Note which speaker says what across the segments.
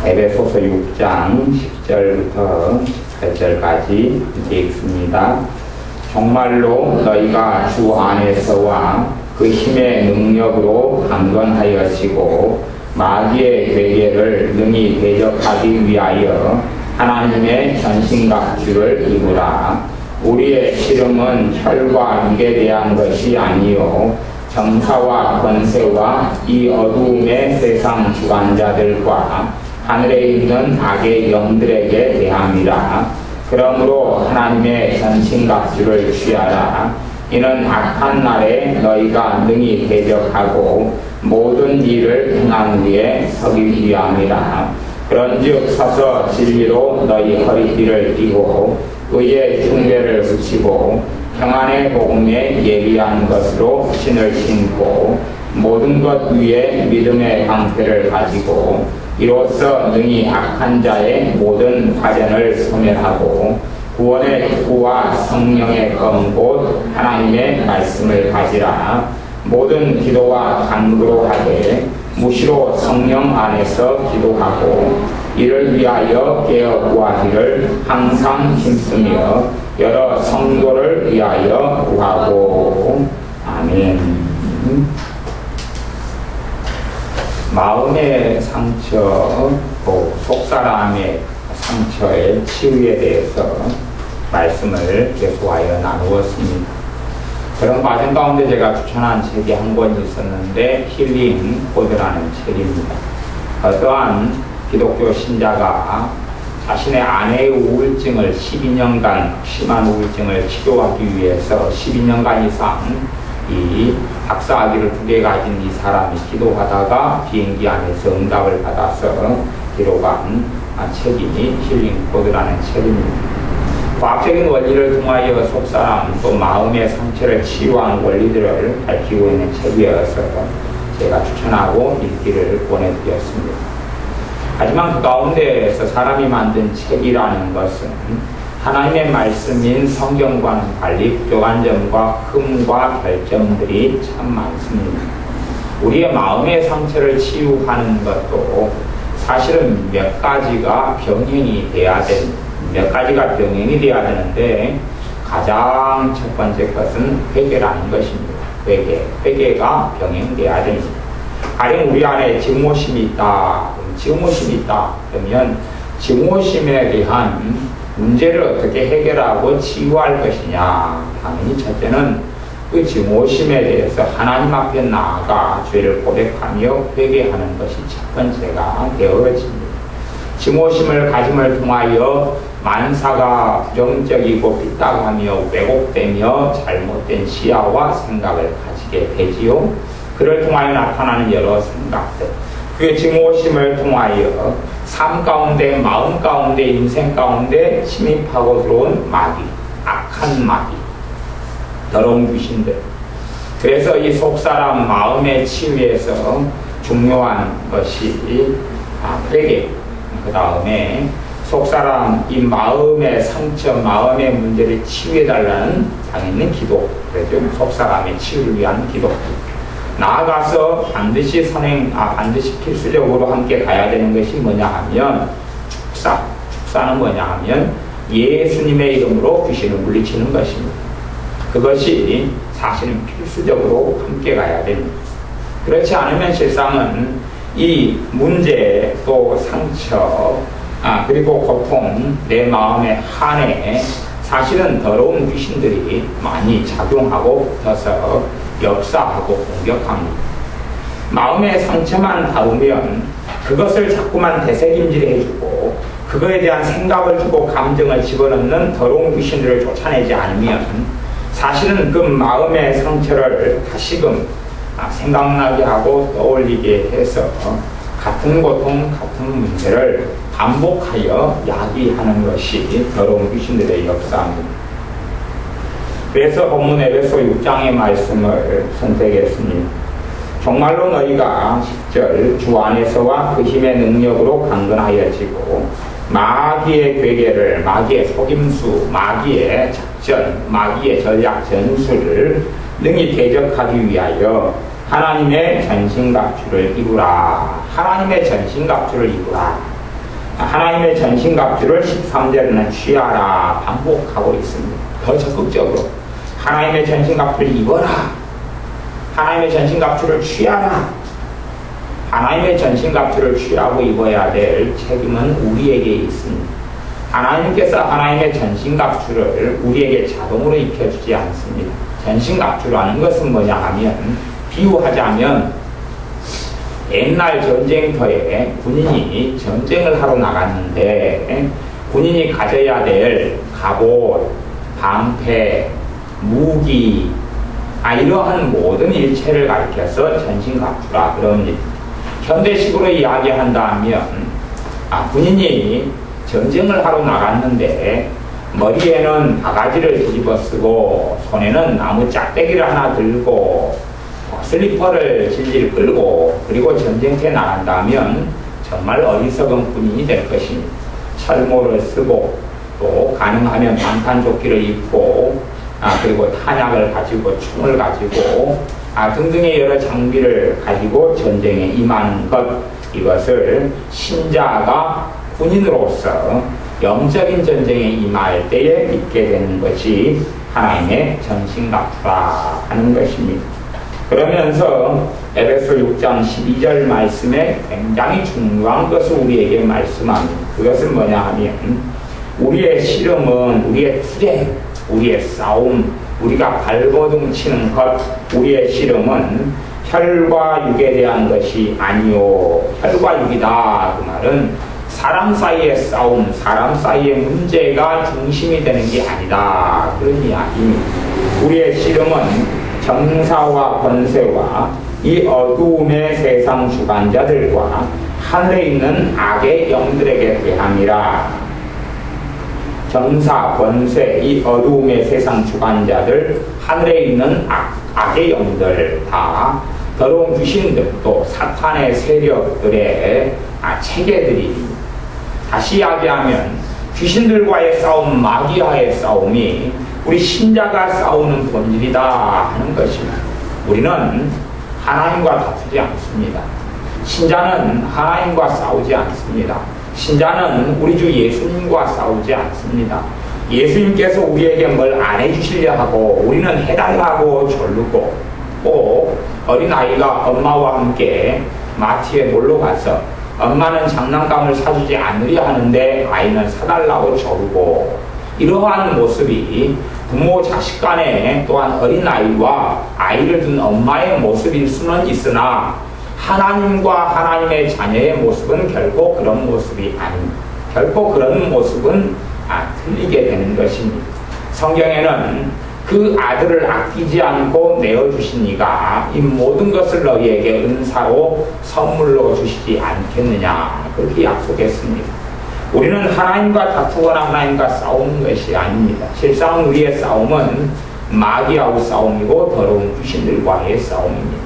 Speaker 1: 에베소서 6장 10절부터 8절까지 읽습니다. 정말로 너희가 주 안에서와 그 힘의 능력으로 강건하여지고 마귀의 괴계를 능히 대적하기 위하여 하나님의 전신갑주를 입으라. 우리의 씨름은 혈과 육에 대한 것이 아니요 정사와 권세와 이 어두움의 세상 주관자들과 하늘에 있는 악의 영들에게 대함이라. 그러므로 하나님의 전신갑주를 취하라. 이는 악한 날에 너희가 능히 대적하고 모든 일을 행한 후에 서기 위함이라. 그런즉 서서 진리로 너희 허리띠를 띠고 의의 흉배를 붙이고 평안의 복음에 예비한 것으로 신을 신고 모든 것 위에 믿음의 방패를 가지고 이로써 능히 악한 자의 모든 화전을 소멸하고 구원의 기구와 성령의 검 곧 하나님의 말씀을 가지라. 모든 기도와 간구로 하되 무시로 성령 안에서 기도하고 이를 위하여 깨어 구하기를 항상 힘쓰며 여러 성도를 위하여 구하고. 아멘. 마음의 상처, 속사람의 상처의 치유에 대해서 말씀을 계속하여 나누었습니다. 그런 과정 가운데 제가 추천한 책이 한 권 있었는데 힐링 코드라는 책입니다. 어떠한 기독교 신자가 자신의 아내의 우울증을 12년간 심한 우울증을 치료하기 위해서 12년간 이상 이 박사학위를 2개 가진 이 사람이 기도하다가 비행기 안에서 응답을 받아서 기록한 책이 힐링 코드라는 책입니다. 과학적인 원리를 통하여 속사람 또 마음의 상처를 치유하는 원리들을 밝히고 있는 책이어서 제가 추천하고 읽기를 권해드렸습니다. 하지만 그 가운데에서 사람이 만든 책이라는 것은 하나님의 말씀인 성경과는 달리 부족한 점과 흠과 결점들이 참 많습니다. 우리의 마음의 상처를 치유하는 것도 사실은 몇 가지가 병행이 돼야 됩니다. 몇 가지가 병행이 돼야 되는데 가장 첫 번째 것은 회개라는 것입니다. 회개가 병행돼야 됩니다. 가령 우리 안에 증오심이 있다. 그러면 증오심에 대한 문제를 어떻게 해결하고 치유할 것이냐. 당연히 첫째는 그 증오심에 대해서 하나님 앞에 나아가 죄를 고백하며 회개하는 것이 첫 번째가 되어집니다. 증오심을 가짐을 통하여 만사가 부정적이고 삐딱하며 왜곡되며 잘못된 시야와 생각을 가지게 되지요. 그를 통하여 나타나는 여러 생각들, 그 증오심을 통하여 삶 가운데, 마음 가운데, 인생 가운데 침입하고 들어온 마귀, 악한 마귀, 더러운 귀신들. 그래서 이 속사람 마음의 치유에서 중요한 것이 회개, 그 다음에 속사람 이 마음의 상처, 마음의 문제를 치유해달라는 당연히 기도, 그래서 속사람의 치유를 위한 기도. 나아가서 반드시 반드시 필수적으로 함께 가야 되는 것이 뭐냐 하면 축사는 뭐냐 하면 예수님의 이름으로 귀신을 물리치는 것입니다. 그것이 사실은 필수적으로 함께 가야 됩니다. 그렇지 않으면 실상은 이 문제 또 상처 그리고 고통, 내 마음의 한에 사실은 더러운 귀신들이 많이 작용하고 붙어서 역사하고 공격합니다. 마음의 상처만 다루면 그것을 자꾸만 되새김질 해주고 그거에 대한 생각을 주고 감정을 집어넣는 더러운 귀신들을 쫓아내지 않으면 사실은 그 마음의 상처를 다시금 생각나게 하고 떠올리게 해서 같은 고통, 같은 문제를 반복하여 야기하는 것이 더러운 귀신들의 역사입니다. 그래서 본문 에베소 6장의 말씀을 선택했습니다. 정말로 너희가 10절 주 안에서와 그 힘의 능력으로 강건하여지고 마귀의 괴계를, 마귀의 속임수, 마귀의 작전, 마귀의 전략 전술을 능히 대적하기 위하여 하나님의 전신갑주를 입으라. 하나님의 전신갑주를 입으라. 하나님의 전신갑주를 13절에는 취하라 반복하고 있습니다. 더 적극적으로 하나님의 전신갑주를 입어라. 하나님의 전신갑주를 취하라. 하나님의 전신갑주를 취하고 입어야 될 책임은 우리에게 있습니다. 하나님께서 하나님의 전신갑주를 우리에게 자동으로 입혀주지 않습니다. 전신갑주라는 것은 뭐냐 하면, 비유하자면 옛날 전쟁터에 군인이 전쟁을 하러 나갔는데 군인이 가져야 될 갑옷, 방패, 무기, 이러한 모든 일체를 가리켜서 전신갑주라 그럽니다. 현대식으로 이야기한다면 군인이 전쟁을 하러 나갔는데 머리에는 바가지를 뒤집어 쓰고 손에는 나무 짝대기를 하나 들고 슬리퍼를 질질 끌고 그리고 전쟁터에 나간다면 정말 어리석은 군인이 될 것입니다. 철모를 쓰고 또 가능하면 방탄조끼를 입고 그리고 탄약을 가지고 총을 가지고 등등의 여러 장비를 가지고 전쟁에 임하는 것, 이것을 신자가 군인으로서 영적인 전쟁에 임할 때에 입게 되는 것이 하나님의 전신갑주라 하는 것입니다. 그러면서 에베소 6장 12절 말씀에 굉장히 중요한 것을 우리에게 말씀합니다. 그것은 뭐냐 하면 우리의 씨름은 우리의 투쟁, 우리의 싸움, 우리가 발버둥 치는 것, 우리의 씨름은 혈과 육에 대한 것이 아니요 혈과 육이다. 그 말은 사람 사이의 싸움, 사람 사이의 문제가 중심이 되는 게 아니다. 그런 이야기입니다. 우리의 씨름은 정사와 권세와 이 어두움의 세상 주관자들과 하늘에 있는 악의 영들에게 대함이라. 정사, 권세, 이 어두움의 세상 주관자들, 하늘에 있는 악의 영들, 다 더러운 귀신들, 또 사탄의 세력들의 체계들입니다. 다시 이야기하면 귀신들과의 싸움, 마귀와의 싸움이 우리 신자가 싸우는 본질이다 하는 것입니다. 우리는 하나님과 다투지 않습니다. 신자는 하나님과 싸우지 않습니다. 신자는 우리 주 예수님과 싸우지 않습니다. 예수님께서 우리에게 뭘 안 해주시려 하고 우리는 해달라고 졸르고, 꼭 어린아이가 엄마와 함께 마트에 놀러 가서 엄마는 장난감을 사주지 않으려 하는데 아이는 사달라고 조르고, 이러한 모습이 부모 자식 간에 또한 어린아이와 아이를 둔 엄마의 모습일 수는 있으나 하나님과 하나님의 자녀의 모습은 결코 그런 모습이 아닙니다. 결코 그런 모습은 틀리게 되는 것입니다. 성경에는 그 아들을 아끼지 않고 내어주신 이가 이 모든 것을 너희에게 은사로 선물로 주시지 않겠느냐, 그렇게 약속했습니다. 우리는 하나님과 다투거나 하나님과 싸우는 것이 아닙니다. 실상 우리의 싸움은 마귀하고 싸움이고 더러운 귀신들과의 싸움입니다.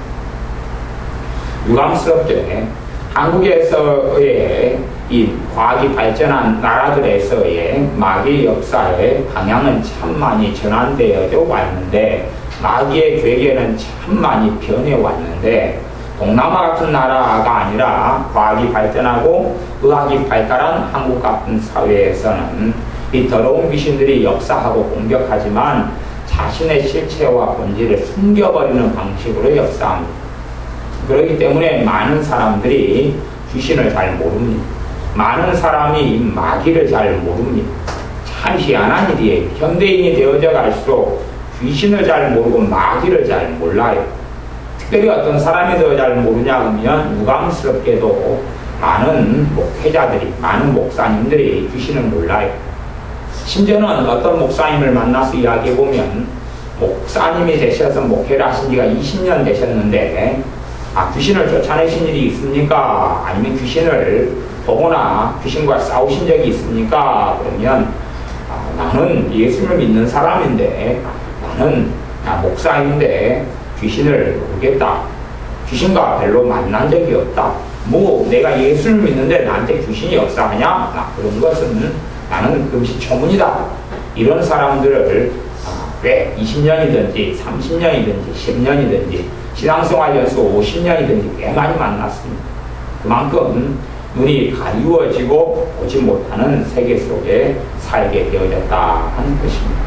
Speaker 1: 유감스럽게 한국에서의 이 과학이 발전한 나라들에서의 마귀 역사의 방향은 참 많이 전환되어져 왔는데, 마귀의 괴계는 참 많이 변해 왔는데, 동남아 같은 나라가 아니라 과학이 발전하고 의학이 발달한 한국 같은 사회에서는 이 더러운 귀신들이 역사하고 공격하지만 자신의 실체와 본질을 숨겨버리는 방식으로 역사합니다. 그렇기 때문에 많은 사람들이 귀신을 잘 모릅니다. 많은 사람이 마귀를 잘 모릅니다. 참 희한한 일이에요. 현대인이 되어져 갈수록 귀신을 잘 모르고 마귀를 잘 몰라요. 특별히 어떤 사람이 더 잘 모르냐 하면 유감스럽게도 많은 목회자들이, 많은 목사님들이 귀신을 몰라요. 심지어는 어떤 목사님을 만나서 이야기해보면 목사님이 되셔서 목회를 하신 지가 20년 되셨는데 귀신을 쫓아내신 일이 있습니까? 아니면 귀신을 보거나 귀신과 싸우신 적이 있습니까? 그러면 나는 예수를 믿는 사람인데, 나는 목사인데 귀신을 모르겠다. 귀신과 별로 만난 적이 없다. 내가 예수를 믿는데 나한테 귀신이 역사하냐? 그런 것은 나는 금시초문이다. 이런 사람들을 꽤 20년이든지 30년이든지 10년이든지 신앙생활 연수 50년이든지 꽤 많이 만났습니다. 그만큼 눈이 가리워지고 보지 못하는 세계 속에 살게 되어졌다 하는 것입니다.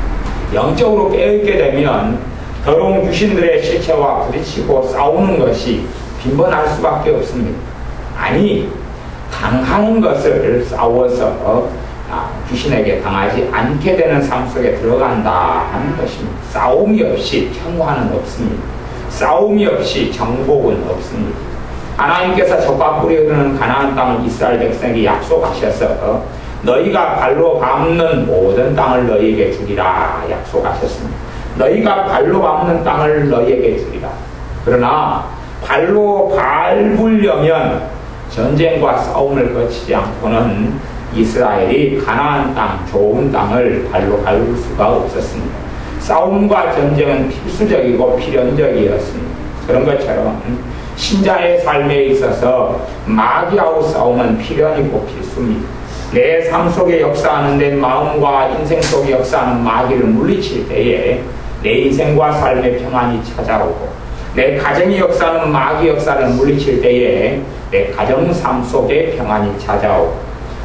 Speaker 1: 영적으로 깨어있게 되면 더러운 귀신들의 실체와 부딪히고 싸우는 것이 빈번할 수밖에 없습니다. 아니, 당하는 것을 싸워서 귀신에게 당하지 않게 되는 삶 속에 들어간다 하는 것입니다. 싸움이 없이 평화는 없습니다. 싸움이 없이 정복은 없습니다. 하나님께서 적과 꿀이 흐르는 가나안 땅을 이스라엘 백성에게 약속하셔서 너희가 발로 밟는 모든 땅을 너희에게 주리라 약속하셨습니다. 너희가 발로 밟는 땅을 너희에게 주리라. 그러나 발로 밟으려면 전쟁과 싸움을 거치지 않고는 이스라엘이 가나안 땅, 좋은 땅을 발로 밟을 수가 없었습니다. 싸움과 전쟁은 필수적이고 필연적이었습니다. 그런 것처럼 신자의 삶에 있어서 마귀하고 싸움은 필연이고 필수입니다. 내 삶 속에 역사하는 내 마음과 인생 속에 역사하는 마귀를 물리칠 때에 내 인생과 삶의 평안이 찾아오고, 내 가정이 역사하는 마귀 역사를 물리칠 때에 내 가정 삶 속에 평안이 찾아오고,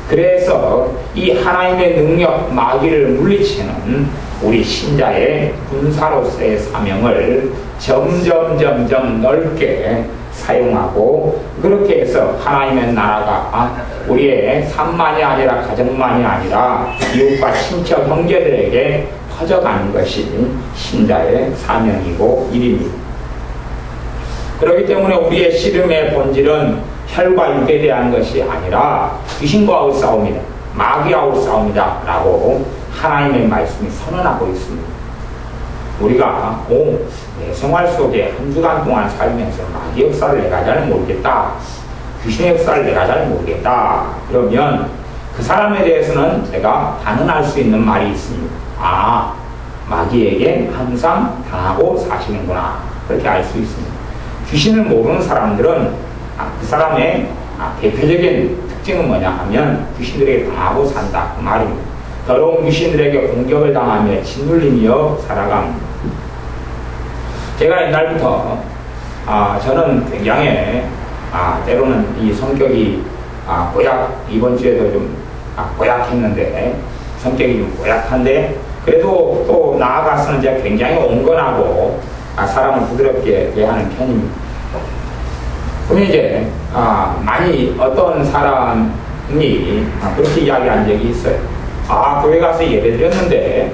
Speaker 1: 그래서 이 하나님의 능력 마귀를 물리치는 우리 신자의 군사로서의 사명을 점점 넓게 사용하고, 그렇게 해서 하나님의 나라가 우리의 삶만이 아니라 가정만이 아니라 이웃과 친척 형제들에게 퍼져가는 것이 신자의 사명이고 일입니다. 그렇기 때문에 우리의 씨름의 본질은 혈과 육에 대한 것이 아니라 귀신과의 싸움이다, 마귀하고 싸움이다 라고 하나님의 말씀이 선언하고 있습니다. 우리가 내 생활 속에 한 주간 동안 살면서 마귀 역사를 내가 잘 모르겠다, 귀신의 역사를 내가 잘 모르겠다, 그러면 그 사람에 대해서는 제가 단언할 수 있는 말이 있습니다. 마귀에게 항상 당하고 사시는구나, 그렇게 알 수 있습니다. 귀신을 모르는 사람들은 그 사람의 대표적인 특징은 뭐냐 하면 귀신들에게 당하고 산다, 그 말입니다. 더러운 귀신들에게 공격을 당하며 짓눌리며 살아갑니다. 제가 옛날부터 저는 굉장히 때로는 이 성격이 이번 주에도 좀 고약했는데, 성격이 좀 고약한데 그래도 또 나아가서는 제가 굉장히 온건하고 사람을 부드럽게 대하는 편입니다. 그럼 이제 많이 어떤 사람이 그렇게 이야기한 적이 있어요. 교회 가서 예배 드렸는데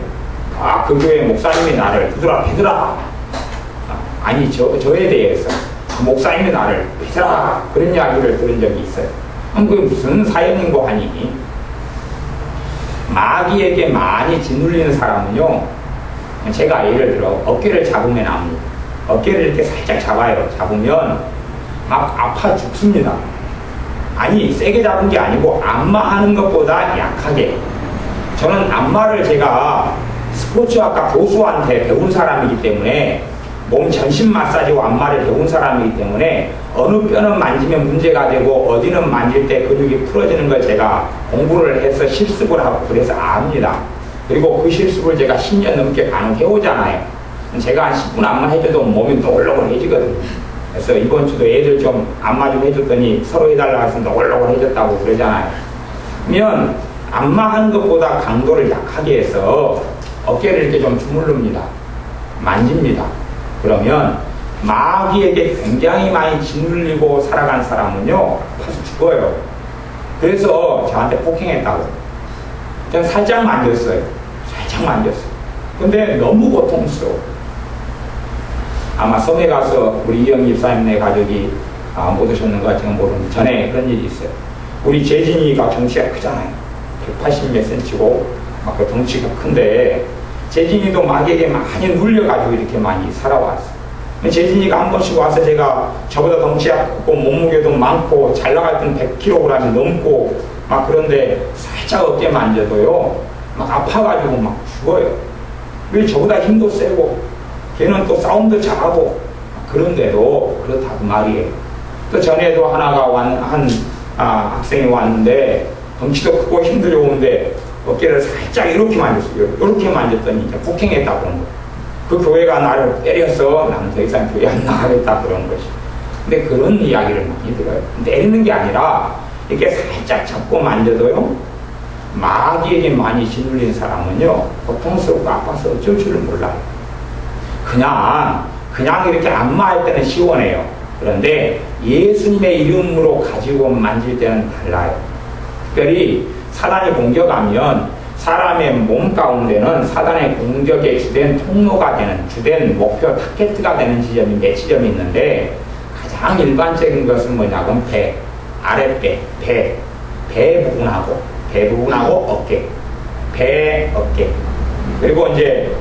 Speaker 1: 그 교회 목사님이 나를 부드라 패더라. 저에 대해서 그 목사님이 나를 패더라, 그런 이야기를 들은 적이 있어요. 그럼 그게 무슨 사연인고 하니, 마귀에게 많이 짓눌리는 사람은요, 제가 예를 들어 어깨를 잡으면 압니다. 어깨를 이렇게 살짝 잡으면 막 아파 죽습니다. 세게 잡은 게 아니고 안마하는 것보다 약하게. 저는 안마를 제가 스포츠학과 교수한테 배운 사람이기 때문에, 몸 전신 마사지와 안마를 배운 사람이기 때문에 어느 뼈는 만지면 문제가 되고 어디는 만질 때 근육이 풀어지는 걸 제가 공부를 해서 실습을 하고 그래서 압니다. 그리고 그 실습을 제가 10년 넘게 간혹 해오잖아요. 제가 한 10분 안마 해줘도 몸이 노골노골해지거든요. 그래서 이번 주도 애들 좀 안마 좀 해줬더니 서로 해달라고 해서 노골노골해졌다고 그러잖아요. 그러면 안마하는 것보다 강도를 약하게 해서 어깨를 이렇게 좀 주물릅니다. 만집니다. 그러면 마귀에게 굉장히 많이 짓눌리고 살아간 사람은요, 아파서 죽어요. 그래서 저한테 폭행했다고. 저는 살짝 만졌어요. 근데 너무 고통스러워. 아마 섬에 가서 우리 이영 집사님네 가족이 못 오셨는 것 같지만 모르는 전에 그런 일이 있어요. 우리 재진이가 덩치가 크잖아요. 180 몇 센치고 그 덩치가 큰데, 재진이도 마귀에게 많이 눌려가지고 이렇게 많이 살아왔어. 재진이가 한 번씩 와서 제가 저보다 덩치가 크고 몸무게도 많고 잘 나갈 땐 100kg이 넘고 그런데 살짝 어깨 만져도요 아파가지고 막 죽어요. 왜? 저보다 힘도 세고 걔는 또 싸움도 잘하고 그런데도 그렇다 그 말이에요. 또 전에도 한 학생이 왔는데 덩치도 크고 힘도 좋은데 어깨를 살짝 이렇게 만졌어요. 이렇게 만졌더니 이제 폭행했다 그런 거예요. 그 교회가 나를 때려서 나는 더 이상 교회 안 나가겠다 그런 것이. 근데 그런 이야기를 많이 들어요. 때리는 게 아니라 이렇게 살짝 잡고 만져도요, 마귀에게 많이 짓눌린 사람은요, 고통스럽고 아파서 어쩔 줄을 몰라요. 그냥 이렇게 안마할 때는 시원해요. 그런데 예수님의 이름으로 가지고 만질 때는 달라요. 특별히 사단이 공격하면 사람의 몸 가운데는 사단의 공격의 주된 통로가 되는, 주된 목표 타겟가 되는 지점이 몇 지점이 있는데, 가장 일반적인 것은 뭐냐면 배, 아랫배, 배 부분하고 어깨, 배, 어깨. 그리고 이제,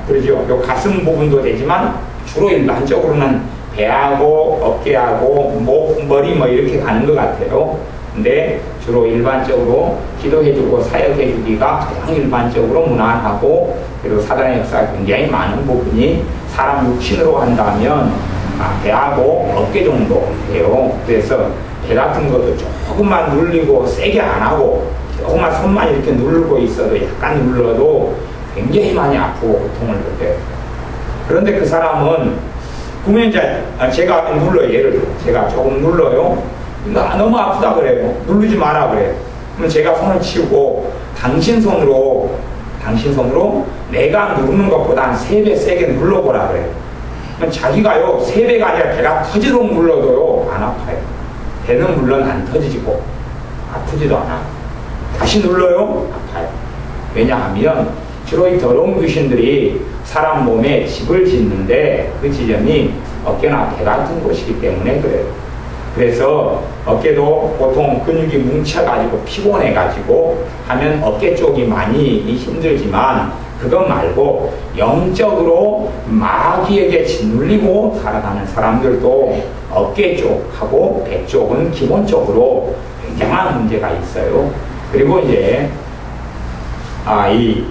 Speaker 1: 그러죠. 요 가슴 부분도 되지만, 주로 일반적으로는 배하고 어깨하고 목, 머리 뭐 이렇게 가는 것 같아요. 근데 주로 일반적으로 기도해주고 사역해주기가 가장 일반적으로 무난하고, 그리고 사단의 역사가 굉장히 많은 부분이 사람 육신으로 한다면 배하고 어깨 정도 돼요. 그래서 배 같은 것도 조금만 눌리고 세게 안 하고 조금만 손만 이렇게 누르고 있어도, 약간 눌러도 굉장히 많이 아프고 고통을 느껴요. 그런데 그 사람은 그러면 이제 제가 눌러요. 예를 들어 제가 조금 눌러요. 너무 아프다 그래요. 누르지 마라 그래요. 그럼 제가 손을 치우고 당신 손으로 내가 누르는 것보다 한 3배 세게 눌러보라 그래요. 그럼 자기가요 3배가 아니라 배가 터지도록 눌러도요 안 아파요. 배는 물론 안 터지고 아프지도 않아요. 다시 눌러요? 아파요. 왜냐하면 주로 이 더러운 귀신들이 사람 몸에 집을 짓는데 그 지점이 어깨나 배 같은 곳이기 때문에 그래요. 그래서 어깨도 보통 근육이 뭉쳐가지고 피곤해가지고 하면 어깨 쪽이 많이 힘들지만, 그것 말고 영적으로 마귀에게 짓눌리고 살아가는 사람들도 어깨 쪽하고 배 쪽은 기본적으로 굉장한 문제가 있어요. 그리고 이제 이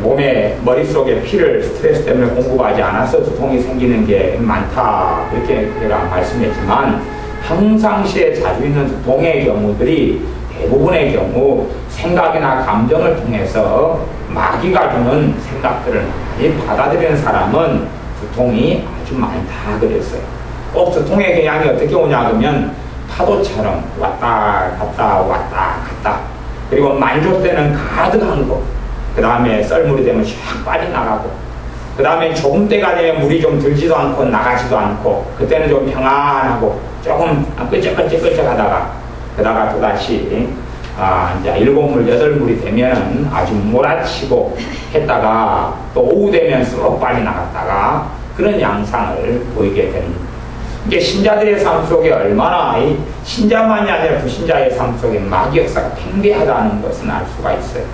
Speaker 1: 몸에 머릿속에 피를 스트레스 때문에 공급하지 않아서 두통이 생기는 게 많다, 그렇게 제가 말씀했지만, 평상시에 자주 있는 두통의 경우들이 대부분의 경우 생각이나 감정을 통해서 마귀가 주는 생각들을 많이 받아들이는 사람은 두통이 아주 많다 그랬어요. 꼭 두통의 경향이 어떻게 오냐 그러면 파도처럼 왔다 갔다, 그리고 만족 때는 가득한 거, 그 다음에 썰물이 되면 샥 빠져나가고, 그 다음에 조금 때가 되면 물이 좀 들지도 않고 나가지도 않고, 그때는 좀 평안하고 조금 끄적끄적 하다가, 그러다가 또다시 이제 7물, 8물이 되면 아주 몰아치고 했다가 또 오후 되면 쏙 빨리 나갔다가, 그런 양상을 보이게 됩니다. 이게 신자들의 삶 속에 얼마나 신자만이 아니라 불신자의 삶 속에 마귀 역사가 팽배하다는 것은 알 수가 있어요.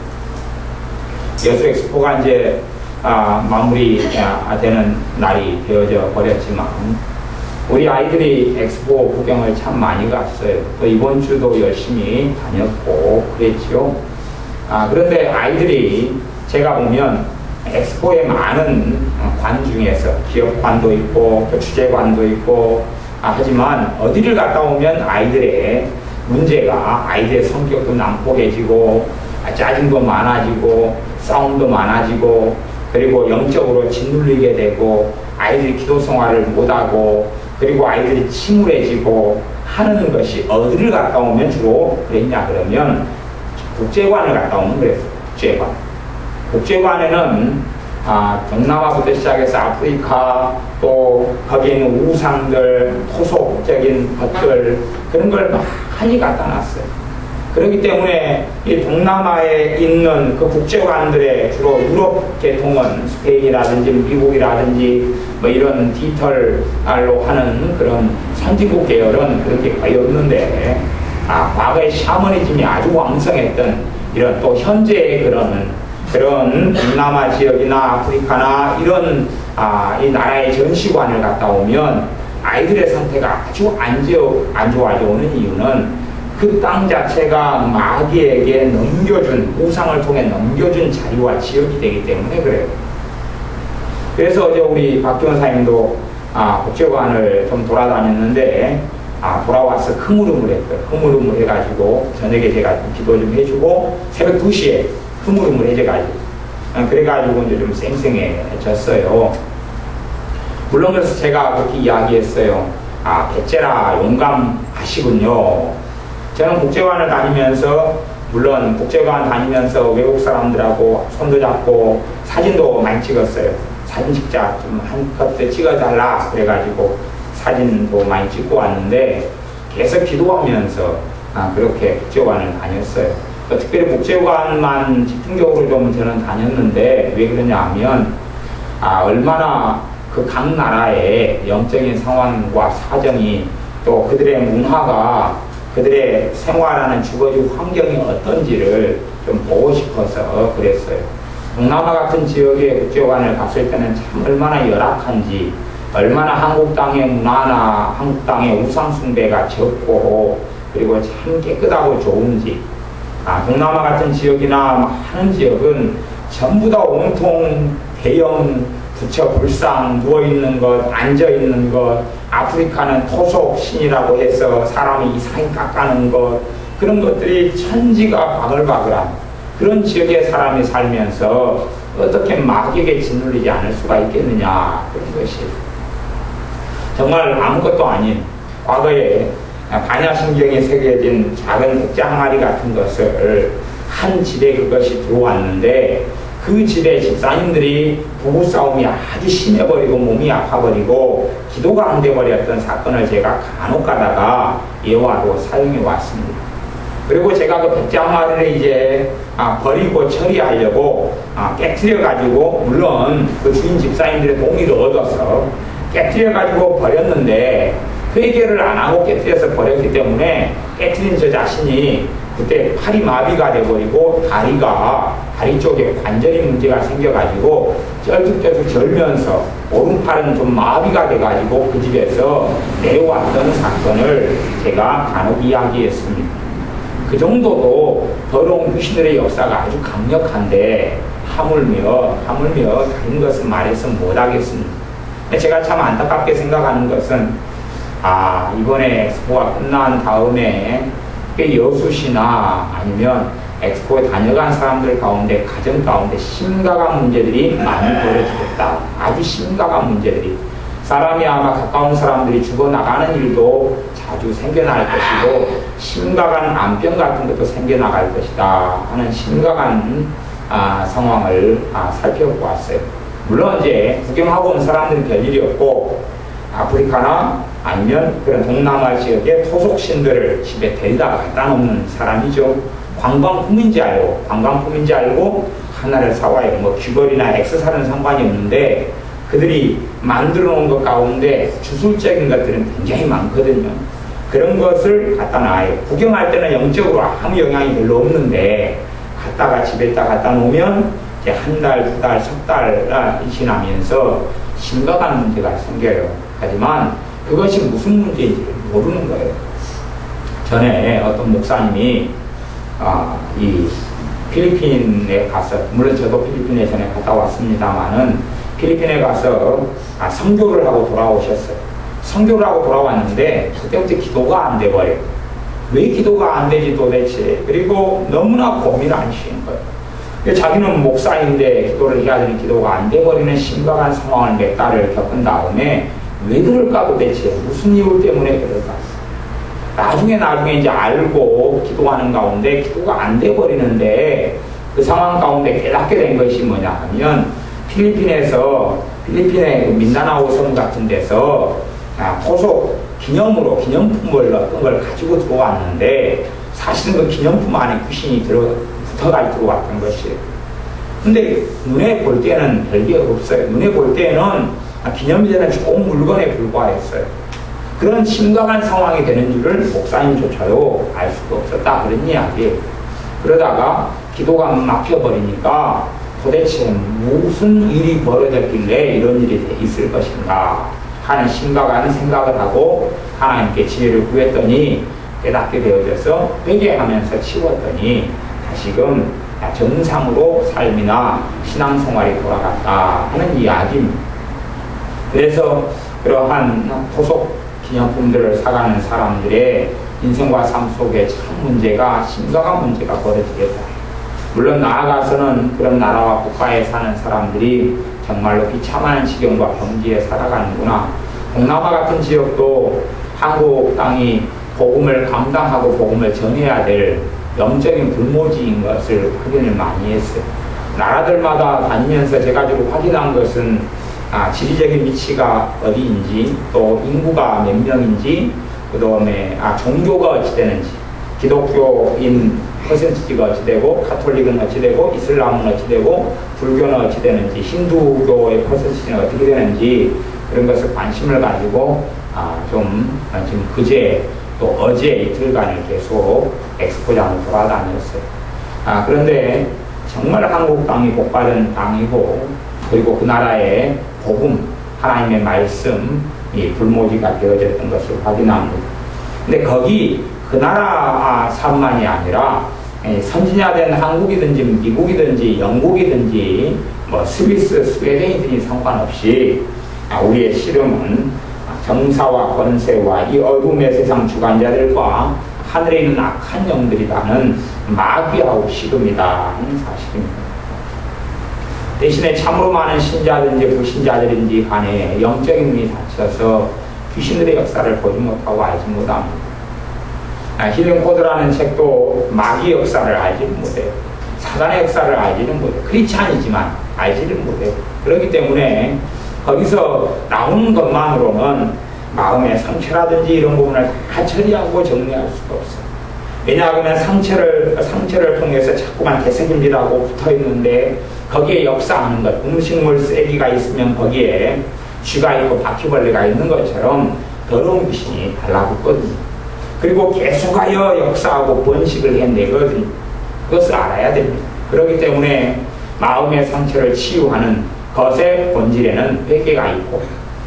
Speaker 1: 여수 엑스포가 이제 마무리되는 날이 되어져 버렸지만, 우리 아이들이 엑스포 구경을 참 많이 갔어요. 또 이번 주도 열심히 다녔고 그랬지요. 그런데 아이들이 제가 보면 엑스포에 많은 관 중에서 기업관도 있고 또 주재관도 있고, 하지만 어디를 갔다 오면 아이들의 문제가, 아이들의 성격도 난폭해지고 짜증도 많아지고 싸움도 많아지고, 그리고 영적으로 짓눌리게 되고 아이들이 기도 생활을 못하고, 그리고 아이들이 침울해지고 하는 것이 어디를 갔다 오면 주로 그랬냐 그러면 국제관을 갔다 오면 그랬어요. 국제관에는 동남아부터 시작해서 아프리카, 또 거기에 있는 우상들, 토속적인 것들, 그런 걸 많이 갖다 놨어요. 그렇기 때문에 이 동남아에 있는 그 국제관들의 주로 유럽 계통은 스페인이라든지 미국이라든지 뭐 이런 디지털로 하는 그런 선진국 계열은 그런 게 거의 없는데, 과거에 샤머니즘이 아주 왕성했던 이런 또 현재의 그런 동남아 지역이나 아프리카나 이런 이 나라의 전시관을 갔다 오면 아이들의 상태가 아주 안 좋아져 오는 이유는 그 땅 자체가 마귀에게 넘겨준, 우상을 통해 넘겨준 자리와 지역이 되기 때문에 그래요. 그래서 어제 우리 박지원 사님도 국제관을 좀 돌아다녔는데, 돌아와서 흐물흐물했어요. 흐물흐물해가지고 저녁에 제가 기도 좀 해주고 새벽 2시에 흐물흐물해져가지고, 그래가지고 이제 좀 쌩쌩해졌어요. 물론 그래서 제가 그렇게 이야기했어요. 백제라 용감하시군요. 저는 국제관을 다니면서 물론 국제관 다니면서 외국 사람들하고 손도 잡고 사진도 많이 찍었어요. 사진 찍자 좀 한 컷 찍어달라 그래가지고 사진도 많이 찍고 왔는데 계속 기도하면서 그렇게 국제관을 다녔어요. 특별히 국제관만 집중적으로 좀 저는 다녔는데 왜 그러냐 하면 얼마나 그 각 나라의 영적인 상황과 사정이 또 그들의 문화가 그들의 생활하는 주거지 환경이 어떤지를 좀 보고 싶어서 그랬어요. 동남아 같은 지역의 국제관을 갔을 때는 참 얼마나 열악한지, 얼마나 한국 땅의 문화나 한국 땅의 우상 숭배가 적고 그리고 참 깨끗하고 좋은지. 동남아 같은 지역이나 많은 지역은 전부 다 온통 대형 부처 불상 누워있는 것, 앉아있는 것, 아프리카는 토속 신이라고 해서 사람이 이상히 깎아는 것, 그런 것들이 천지가 바글바글한 그런 지역에 사람이 살면서 어떻게 마귀에게 짓눌리지 않을 수가 있겠느냐, 그런 것이 정말 아무것도 아닌 과거에 반야신경에 새겨진 작은 백자 항아리 같은 것을 한 집에 그것이 들어왔는데 그 집에 집사님들이 부부싸움이 아주 심해버리고 몸이 아파버리고 기도가 안 돼버렸던 사건을 제가 간혹 가다가 예화로 사용해 왔습니다. 그리고 제가 그 백자 항아리를 이제 버리고 처리하려고 깨트려가지고 물론 그 주인 집사님들의 동의를 얻어서 깨트려가지고 버렸는데 회개를 안 하고 깨트려서 버렸기 때문에 깨트린 저 자신이 그때 팔이 마비가 돼버리고 다리 쪽에 관절이 문제가 생겨가지고 쩔뚝쩔뚝 절면서 오른팔은 좀 마비가 돼가지고 그 집에서 내려왔던 사건을 제가 간혹 이야기했습니다. 그 정도도 더러운 귀신들의 역사가 아주 강력한데 하물며 다른 것은 말해서 못하겠습니다. 제가 참 안타깝게 생각하는 것은 이번에 엑스포가 끝난 다음에 여수시나 아니면 엑스포에 다녀간 사람들 가운데 가정 가운데 심각한 문제들이 많이 벌어지겠다. 아주 심각한 문제들이 사람이 아마 가까운 사람들이 죽어나가는 일도 자주 생겨날 것이고 심각한 암병 같은 것도 생겨나갈 것이다 하는 심각한 상황을 살펴보았어요. 물론 이제 구경하고 온 사람들은 별일이 없고 아프리카나 아니면 그런 동남아 지역의 토속신들을 집에 데리다가 갖다 놓는 사람이죠. 관광품인지 알고 하나를 사와요. 뭐 귀걸이나 액세서리는 상관이 없는데 그들이 만들어 놓은 것 가운데 주술적인 것들은 굉장히 많거든요. 그런 것을 갖다 놔요. 구경할 때는 영적으로 아무 영향이 별로 없는데 갖다가 집에다 갖다 놓으면 이제 한 달, 두 달, 석 달이 지나면서 심각한 문제가 생겨요. 하지만 그것이 무슨 문제인지 모르는 거예요. 전에 어떤 목사님이 이 필리핀에 가서, 물론 저도 필리핀에 전에 갔다 왔습니다만은 필리핀에 가서 선교를 하고 돌아오셨어요. 선교를 하고 돌아왔는데 그때부터 기도가 안 돼버려요. 왜 기도가 안 되지 도대체? 그리고 너무나 고민을 하시는 거예요. 자기는 목사인데 기도를 해야 되는 기도가 안 돼버리는 심각한 상황을 몇 달을 겪은 다음에 왜 그럴까 도대체? 무슨 이유 때문에 그럴까? 나중에 이제 알고 기도하는 가운데 기도가 안 돼버리는데 그 상황 가운데 깨닫게 된 것이 뭐냐 하면 필리핀의 민다나오 섬 같은 데서 토속 기념품을 어떤 걸 가지고 들어왔는데 사실은 그 기념품 안에 귀신이 붙어가 들어왔던 것이에요. 근데 눈에 볼 때는 별게 없어요. 눈에 볼 때는 기념이 되는 좋은 물건에 불과했어요. 그런 심각한 상황이 되는 줄을 목사님조차도 알 수가 없었다. 그런 이야기예요. 그러다가 기도가 막혀버리니까 도대체 무슨 일이 벌어졌길래 이런 일이 있을 것인가 하는 심각한 생각을 하고 하나님께 지혜를 구했더니 깨닫게 되어져서 회개하면서 치웠더니 다시금 정상으로 삶이나 신앙생활이 돌아갔다 하는 이야기입니다. 그래서 그러한 토속 기념품들을 사가는 사람들의 인생과 삶 속에 참 심각한 문제가 벌어지겠다. 물론 나아가서는 그런 나라와 국가에 사는 사람들이 정말로 비참한 지경과 경지에 살아가는구나. 동남아 같은 지역도 한국 땅이 복음을 감당하고 복음을 전해야 될 영적인 불모지인 것을 확인을 많이 했어요. 나라들마다 다니면서 제가 주로 확인한 것은 지리적인 위치가 어디인지, 또 인구가 몇 명인지, 그 다음에 종교가 어찌 되는지, 기독교인 퍼센티지가 어찌 되고, 가톨릭은 어찌 되고, 이슬람은 어찌 되고, 불교는 어찌 되는지, 힌두교의 퍼센티지는 어떻게 되는지, 그런 것을 관심을 가지고 지금 그제 또 어제 이틀간을 계속 엑스포장을 돌아다녔어요. 그런데 정말 한국 땅이 복받은 땅이고, 그리고 그 나라의 복음, 하나님의 말씀이 불모지가 되어졌던 것을 확인합니다. 근데 거기 그 나라 산만이 아니라 선진화된 한국이든지 미국이든지 영국이든지 뭐 스위스, 스웨덴이든지 상관없이 우리의 씨름은 정사와 권세와 이 어둠의 세상 주관자들과 하늘에 있는 악한 영들이라는 마귀하고 씨름이다 하는 사실입니다. 대신에 참으로 많은 신자든지 불신자들인지 간에 영적인 눈이 닫혀서 귀신들의 역사를 보지 못하고 알지 못합니다. 힐링 코드라는 책도 마귀 역사를 알지는 못해요. 사단의 역사를 알지는 못해요. 크리스찬이지만 알지는 못해요. 그렇기 때문에 거기서 나오는 것만으로는 마음의 상처라든지 이런 부분을 다 처리하고 정리할 수가 없어요. 왜냐하면 상처를 통해서 자꾸만 개새김질하고 붙어 있는데 거기에 역사하는 것, 음식물 쓰레기가 있으면 거기에 쥐가 있고 바퀴벌레가 있는 것처럼 더러운 귀신이 달라붙거든요. 그리고 계속하여 역사하고 번식을 해내거든요. 그것을 알아야 됩니다. 그렇기 때문에 마음의 상처를 치유하는 것의 본질에는 회개가 있고,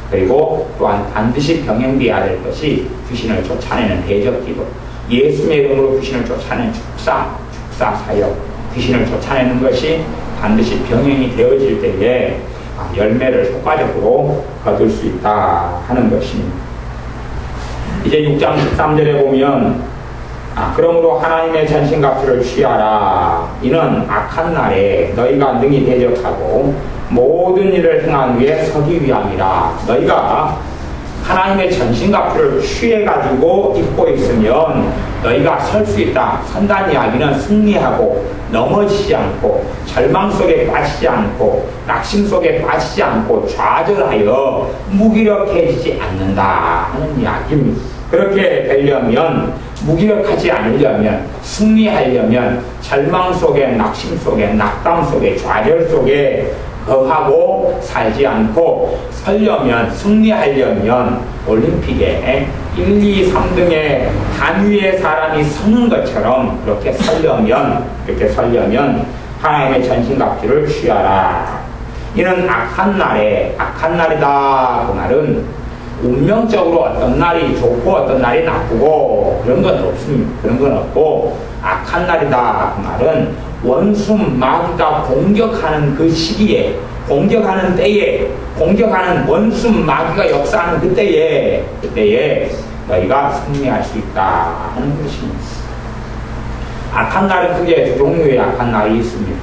Speaker 1: 그리고 또한 반드시 병행되어야 될 것이 귀신을 쫓아내는 대적기도, 예수의 이름으로 귀신을 쫓아내는 축사 사역, 귀신을 쫓아내는 것이 반드시 병행이 되어질 때에 열매를 효과적으로 거둘 수 있다 하는 것입니다. 이제 6장 13절에 보면 그러므로 하나님의 전신갑주를 취하라. 이는 악한 날에 너희가 능히 대적하고 모든 일을 행한 위에 서기 위함이라. 너희가 하나님의 전신갑주를 취해가지고 입고 있으면 너희가 설 수 있다. 선단 이야기는 승리하고 넘어지지 않고 절망 속에 빠지지 않고 낙심 속에 빠지지 않고 좌절하여 무기력해지지 않는다 하는 이야기입니다. 그렇게 되려면, 무기력하지 않으려면, 승리하려면 절망 속에, 낙심 속에, 낙담 속에, 좌절 속에 거하고 살지 않고 서려면, 승리하려면 올림픽에 1, 2, 3등의 단위의 사람이 서는 것처럼 그렇게 서려면 하나님의 전신갑주를 취하라. 이는 악한 날이다. 그 말은 운명적으로 어떤 날이 좋고 어떤 날이 나쁘고 그런 건 없습니다. 그런 건 없고, 악한 날이다. 그 말은 원수 마귀가 공격하는 그 시기에, 공격하는 때에, 공격하는 원수 마귀가 역사하는 그때에 너희가 승리할 수 있다 하는 것입니다. 악한 날은 크게 두 종류의 악한 날이 있습니다.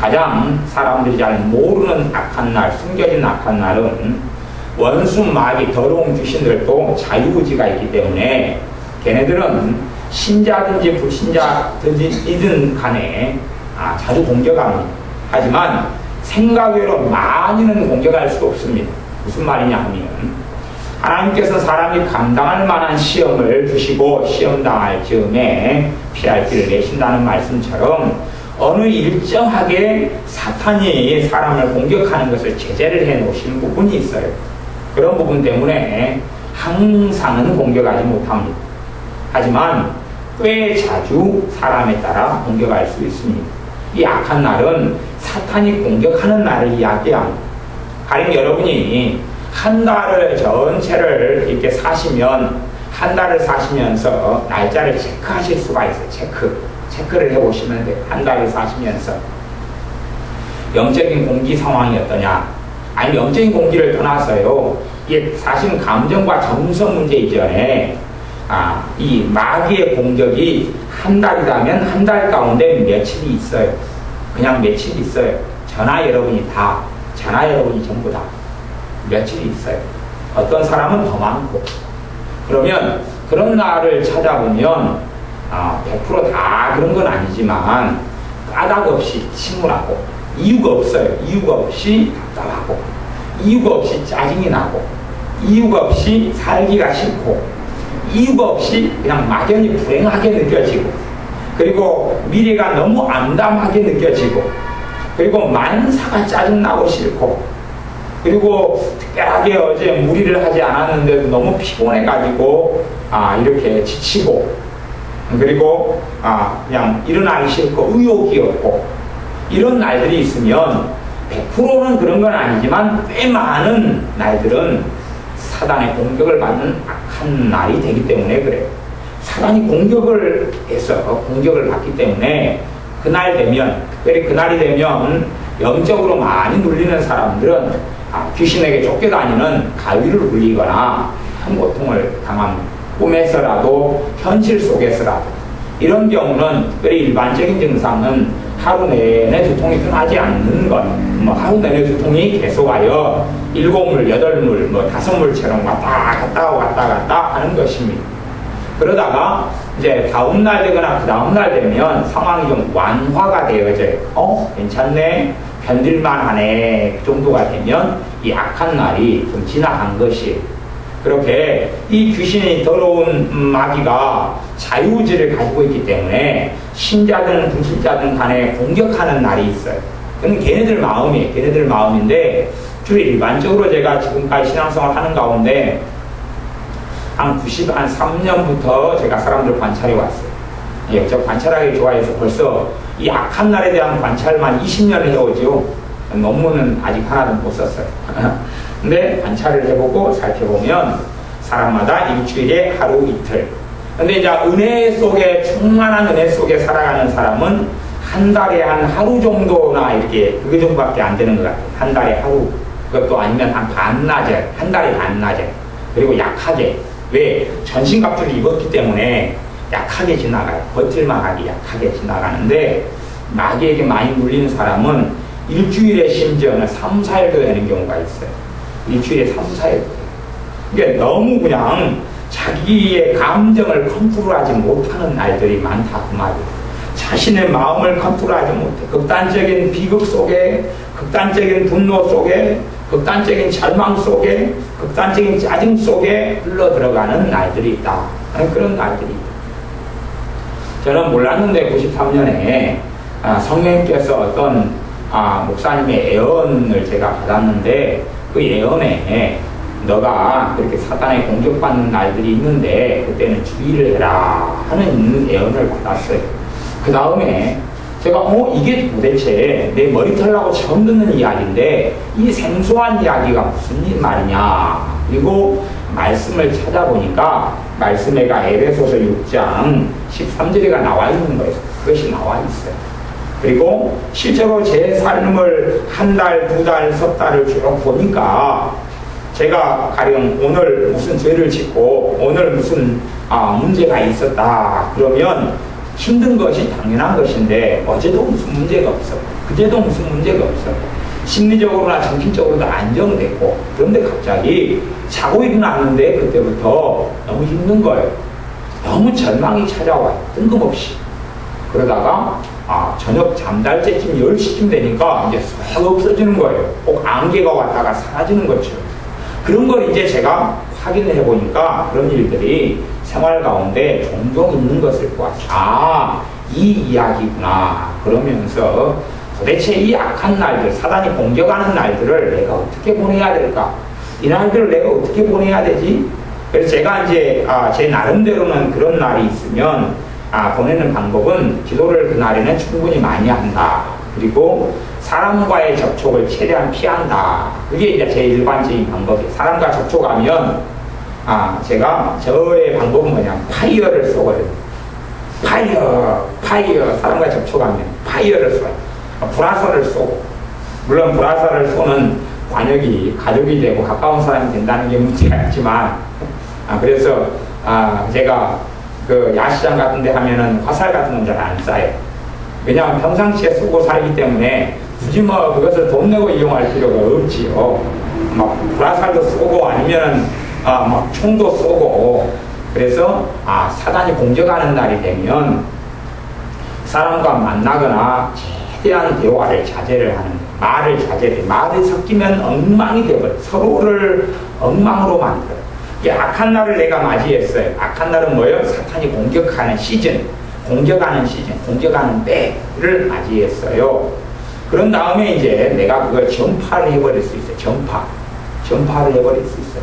Speaker 1: 가장 사람들이 잘 모르는 악한 날, 숨겨진 악한 날은 원수 마귀 더러운 귀신들도 자유의지가 있기 때문에 걔네들은 신자든지 불신자든지이든 간에 자주 공격합니다. 하지만 생각외로 많이는 공격할 수 없습니다. 무슨 말이냐 하면 하나님께서 사람이 감당할 만한 시험을 주시고 시험당할 즈음에 피할 길을 내신다는 말씀처럼 어느 일정하게 사탄이 사람을 공격하는 것을 제재를 해 놓으신 부분이 있어요. 그런 부분 때문에 항상은 공격하지 못합니다. 하지만 꽤 자주 사람에 따라 공격할 수 있습니다. 이 악한 날은 사탄이 공격하는 날을 이야기합니다. 가령 여러분이 한 달을 전체를 이렇게 사시면, 한 달을 사시면서 날짜를 체크하실 수가 있어요. 체크를 해보시면 돼요. 한 달을 사시면서 영적인 공기 상황이 어떠냐, 아니 영적인 공기를 떠나서요, 이게 사실 감정과 정서 문제 이전에 이 마귀의 공격이 한 달이라면 한 달 가운데 며칠이 있어요. 그냥 며칠이 있어요. 저나 여러분이 전부 다 며칠이 있어요. 어떤 사람은 더 많고. 그러면 그런 날을 찾아보면 100%다 그런 건 아니지만 까닭 없이 침울하고 이유가 없어요. 이유가 없이 답답하고 이유가 없이 짜증이 나고 이유가 없이 살기가 싫고 이유가 없이 그냥 막연히 불행하게 느껴지고 그리고 미래가 너무 암담하게 느껴지고 그리고 만사가 짜증나고 싫고 그리고 특별하게 어제 무리를 하지 않았는데도 너무 피곤해가지고 이렇게 지치고 그리고 그냥 일어나기 싫고 의욕이 없고 이런 날들이 있으면 100%는 그런 건 아니지만 꽤 많은 날들은 사단의 공격을 받는 악한 날이 되기 때문에 그래요. 사단이 공격을 해서 공격을 받기 때문에 그날 되면 특별히 그날이 되면 영적으로 많이 눌리는 사람들은 귀신에게 쫓겨다니는 가위를 굴리거나 큰 고통을 당한 꿈에서라도 현실 속에서라도 이런 경우는 특별히 일반적인 증상은 하루 내내 두통이 끝나지 않는 것, 하루 내내 두통이 계속하여 7물, 8물, 5물처럼 왔다 갔다 하는 것입니다. 그러다가 이제 다음날 되거나 그 다음날 되면 상황이 좀 완화가 되어져요. 괜찮네, 견딜만 하네, 그 정도가 되면 이 악한 날이 좀 지나간 것이 그렇게 이 귀신이 더러운 마귀가 자유의지를 가지고 있기 때문에 신자든 불신자든 간에 공격하는 날이 있어요. 그건 걔네들 마음이에요. 걔네들 마음인데 주로 일반적으로 제가 지금까지 신앙생활 하는 가운데 한 93년부터 제가 사람들 관찰해 왔어요. 저 관찰하기 좋아해서 벌써 이 악한 날에 대한 관찰만 20년을 해오죠. 논문은 아직 하나도 못 썼어요. 근데 관찰을 해보고 살펴보면 사람마다 일주일에 하루 이틀. 근데 이제 은혜 속에 충만한 은혜 속에 살아가는 사람은 한 달에 한 하루 정도나 이렇게 그 정도밖에 안 되는 것 같아요. 한 달에 하루. 그것도 아니면 한 반나절, 한 달에 반나절. 그리고 약하게. 왜? 전신갑주를 입었기 때문에 약하게 지나가요. 버틸만하게 약하게 지나가는데 마귀에게 많이 물리는 사람은 일주일에 심지어는 3, 4일도 되는 경우가 있어요. 일주일에 3, 4일. 이게 너무 그냥 자기의 감정을 컨트롤하지 못하는 날들이 많다 그 말이에요. 자신의 마음을 컨트롤하지 못해. 극단적인 비극 속에, 극단적인 분노 속에, 극단적인 절망 속에, 극단적인 짜증 속에 흘러 들어가는 날들이 있다. 그런 날들이 있다. 저는 몰랐는데 93년에 성령님께서 어떤 목사님의 예언을 제가 받았는데 그 예언에 너가 그렇게 사단에 공격받는 날들이 있는데 그때는 주의를 해라 하는 예언을 받았어요. 그 다음에 제가 이게 도대체 내 머리털라고 처음 듣는 이야기인데 이 생소한 이야기가 무슨 말이냐. 그리고 말씀을 찾아보니까 말씀에가 에베소서 6장 13절에가 나와 있는 거예요. 그것이 나와 있어요. 그리고 실제로 제 삶을 한 달, 두 달, 석 달을 쭉 보니까 제가 가령 오늘 무슨 죄를 짓고 오늘 무슨 문제가 있었다 그러면 힘든 것이 당연한 것인데 어제도 무슨 문제가 없어. 그제도 무슨 문제가 없어. 심리적으로나 정신적으로도 안정됐고 그런데 갑자기 자고 일어났는데 그때부터 너무 힘든 거예요. 너무 절망이 찾아와요. 뜬금없이. 그러다가 저녁 잠잘 때쯤 10시쯤 되니까 이제 싹 없어지는 거예요. 꼭 안개가 왔다가 사라지는 거죠. 그런 걸 이제 제가 확인을 해보니까 그런 일들이 생활 가운데 종종 있는 것을 보았어요. 이 이야기구나. 그러면서 도대체 이 악한 날들, 사단이 공격하는 날들을 내가 어떻게 보내야 될까? 이 날들을 내가 어떻게 보내야 되지? 그래서 제가 이제 제 나름대로는 그런 날이 있으면 보내는 방법은 기도를 그날에는 충분히 많이 한다. 그리고 사람과의 접촉을 최대한 피한다. 그게 이제 제 일반적인 방법이에요. 사람과 접촉하면 제가 저의 방법은 뭐냐 파이어를 쏘거든요. 파이어 사람과 접촉하면 파이어를 쏘요. 불화살을 쏘고 물론 불화살을 쏘는 관역이 가족이 되고 가까운 사람이 된다는 게 문제가 있지만 그래서 제가 그 야시장 같은 데 하면은 화살 같은 건 잘 안 쏴요. 왜냐하면 평상시에 쏘고 살기 때문에 굳이 그것을 돈 내고 이용할 필요가 없지요. 막 불화살도 쏘고 아니면은 막 총도 쏘고 그래서 사단이 공격하는 날이 되면 사람과 만나거나 최대한 대화를 자제를 하는 거예요. 말을 자제해. 말이 섞이면 엉망이 되어버려요. 서로를 엉망으로 만들어요. 이 악한 날을 내가 맞이했어요. 악한 날은 뭐예요? 사탄이 공격하는 시즌, 공격하는 때를 맞이했어요. 그런 다음에 이제 내가 그걸 전파를 해버릴 수 있어요. 전파를 해버릴 수 있어요.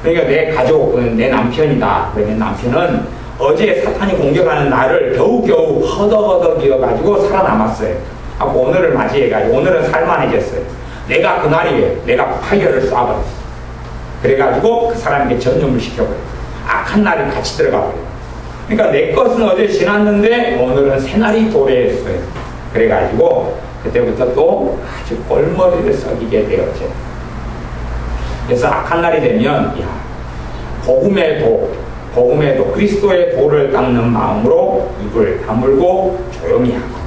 Speaker 1: 그러니까 내 가족, 내 남편이다. 그러면 남편은 어제 사탄이 공격하는 나를 겨우겨우 허덕허덕이어가지고 살아남았어요. 하고 오늘을 맞이해가지고 오늘은 살만해졌어요. 내가 그날이에요. 내가 파이어를 쏴버렸어. 그래가지고 그 사람에게 전염을 시켜버려요. 악한 날이 같이 들어가버려요. 그러니까 내 것은 어제 지났는데 오늘은 새날이 도래했어요. 그래가지고 그때부터 또 아주 골머리를 썩이게 되었죠. 그래서 악한 날이 되면 복음의 도, 그리스도의 도를 닦는 마음으로 입을 다물고 조용히 하고,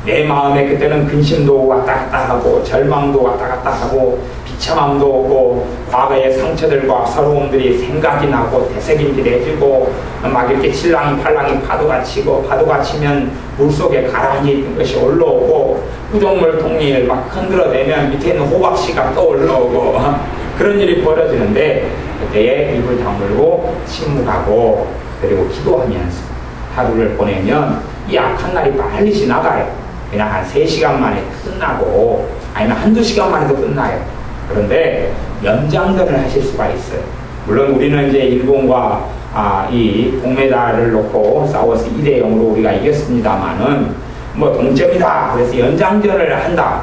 Speaker 1: 내 마음에 그때는 근심도 왔다 갔다 하고 절망도 왔다 갔다 하고 비참함도 오고 과거의 상처들과 서러움들이 생각이 나고 되새김질해지고 막 이렇게 칠랑이 팔랑이 파도가 치고, 파도가 치면 물속에 가라앉아 있는 것이 올라오고 구정물 통일 막 흔들어대면 밑에 있는 호박씨가 또 올라오고 그런 일이 벌어지는데, 그때에 입을 다물고 침묵하고 그리고 기도하면서 하루를 보내면 이 악한 날이 빨리 지나가요. 그냥 한 3시간 만에 끝나고 아니면 한두 시간 만에도 끝나요. 그런데 연장전을 하실 수가 있어요. 물론 우리는 이제 일본과 이 동메달을 놓고 싸워서 2대0으로 우리가 이겼습니다만은 뭐 동점이다. 그래서 연장전을 한다.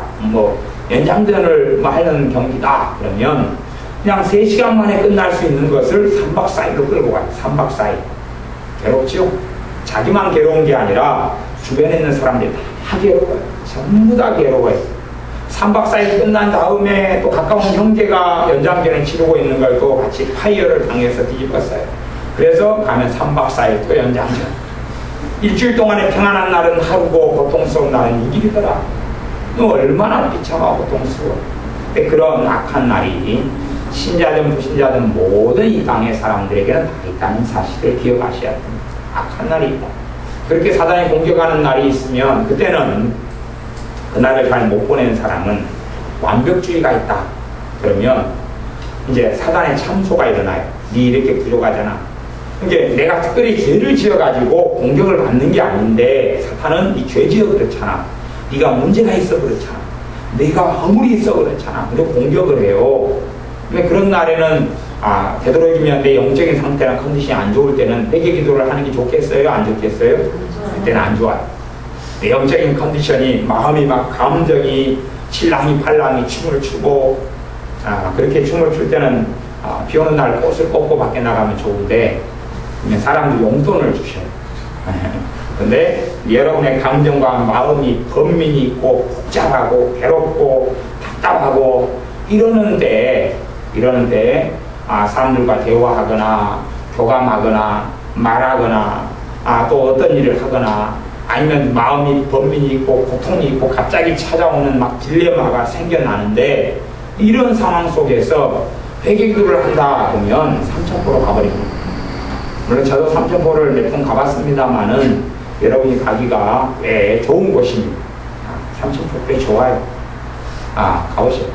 Speaker 1: 연장전을 하는 경기다. 그러면 그냥 3시간 만에 끝날 수 있는 것을 3박 4일로 끌고 가요. 3박 4일. 괴롭죠? 자기만 괴로운 게 아니라 주변에 있는 사람들이 다 괴로워요. 전부 다 괴로워요. 3박 4일 끝난 다음에 또 가까운 형제가 연장전을 치르고 있는 걸 또 같이 파이어를 당해서 뒤집었어요. 그래서 가면 3박 4일 또 연장전. 일주일 동안의 평안한 날은 하루고 고통스러운 날은 6일이더라. 얼마나 비참하고 고통스러워. 그런 악한 날이 신자든 불신자든 모든 이 땅의 사람들에게는 다 있다는 사실을 기억하셔야 됩니다. 악한 날이 있다. 그렇게 사단이 공격하는 날이 있으면 그때는 그날을 잘 못 보내는 사람은 완벽주의가 있다. 그러면 이제 사단의 참소가 일어나요. 네 이렇게 부족하잖아. 이제 내가 특별히 죄를 지어가지고 공격을 받는 게 아닌데 사탄은 이 죄 지어 그렇잖아. 네가 문제가 있어 그렇잖아. 내가 허물이 있어 그렇잖아. 그래서 공격을 해요. 근데 그런 날에는 되도록이면 내 영적인 상태나 컨디션이 안 좋을 때는 회개 기도를 하는 게 좋겠어요? 안 좋겠어요? 그때는 안 좋아요. 내 영적인 컨디션이 마음이 막 감정이 칠랑이 팔랑이 춤을 추고 그렇게 춤을 출 때는 비 오는 날 꽃을 꽂고 밖에 나가면 좋은데 사람들이 용돈을 주셔요. 근데 여러분의 감정과 마음이 번민이 있고 복잡하고 괴롭고 답답하고 이러는데 사람들과 대화하거나 교감하거나 말하거나 또 어떤 일을 하거나 아니면 마음이 번민이 있고 고통이 있고 갑자기 찾아오는 막 딜레마가 생겨나는데 이런 상황 속에서 회개기도를 한다 그러면 삼천포로 가버립니다. 물론 저도 삼천포를 몇 번 가봤습니다만은 여러분이 가기가 꽤 좋은 곳입니다. 삼천포 꽤 좋아요. 가보시죠.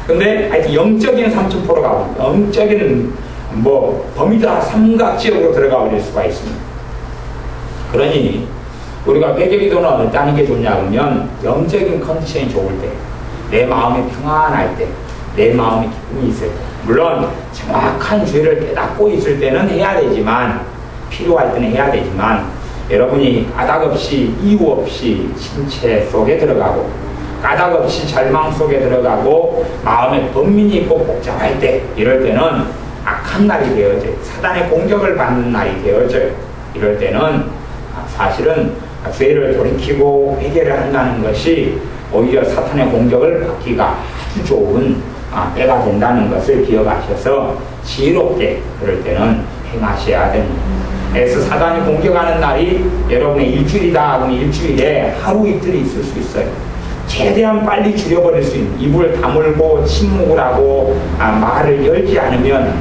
Speaker 1: 근데 하여튼 영적인 삼천포로 가봅니다. 영적인 버뮤다 삼각지역으로 들어가 버릴 수가 있습니다. 그러니 우리가 회개기도는 어떤 게 좋냐 그러면 영적인 컨디션이 좋을 때, 내 마음이 평안할 때, 내 마음이 기쁨이 있을 때, 물론 정확한 죄를 깨닫고 있을 때는 해야 되지만, 필요할 때는 해야 되지만, 여러분이 까닭없이 이유 없이 신체 속에 들어가고 까닭없이 절망 속에 들어가고 마음에 번민이 있고 복잡할 때, 이럴 때는 악한 날이 되어져요. 사단의 공격을 받는 날이 되어져요. 이럴 때는 사실은 죄를 돌이키고 회개를 한다는 것이 오히려 사탄의 공격을 받기가 아주 좋은 때가 된다는 것을 기억하셔서 지혜롭게 그럴 때는 행하셔야 됩니다. 그래서 사단이 공격하는 날이 여러분의 일주일이다 하면 일주일에 하루 이틀이 있을 수 있어요. 최대한 빨리 줄여버릴 수 있는, 입을 다물고 침묵을 하고 말을 열지 않으면